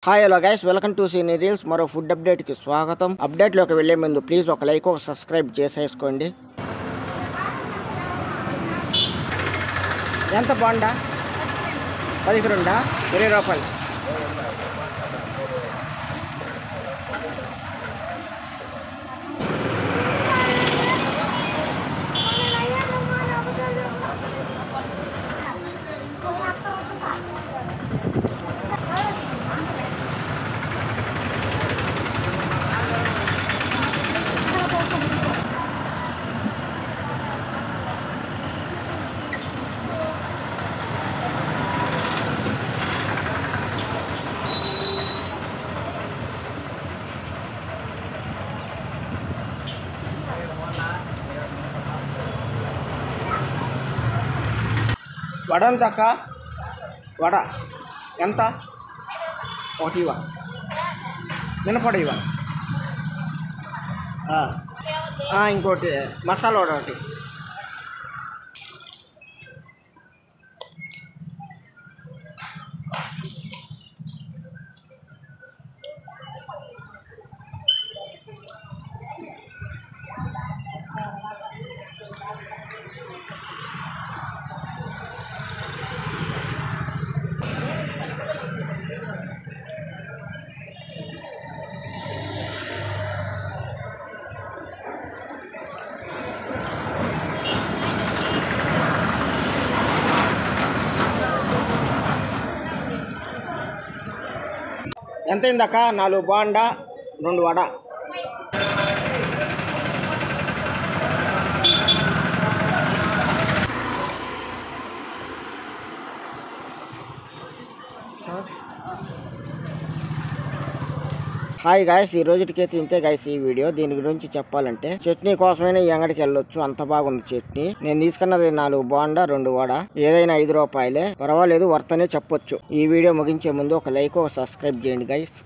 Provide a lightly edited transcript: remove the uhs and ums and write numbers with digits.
Hi hello guys, welcome to cine reels. మరో food అప్డేట్కి స్వాగతం. అప్డేట్లోకి వెళ్లే ముందు ప్లీజ్ ఒక లైక్, ఒక సబ్స్క్రైబ్ చేసేసుకోండి. ఎంత బాండా? 12 20 రూపాయలు. వడ ఎంత అక్క? వడ ఎంత? ఒకటి ఇవ్వ. మినపడు ఇవ్వ. ఇంకోటి మసాలా వడ ఒకటి. ఎంత అయిందక్క? 4 బాండా, 2 వడ. హాయ్ గాయస్, ఈ రోజుకైతే ఇంతే గాయస్ ఈ వీడియో. దీని గురించి చెప్పాలంటే చట్నీ కోసమైనా ఈ అంగడికి వెళ్ళొచ్చు, అంత బాగుంది చట్నీ. నేను తీసుకున్నది 4 బాండా, 2 వడ. ఏదైనా 5 రూపాయలే, పర్వాలేదు, వర్తనే చెప్పొచ్చు. ఈ వీడియో ముగించే ముందు ఒక లైక్, ఒక సబ్స్క్రైబ్ చేయండి గాయస్.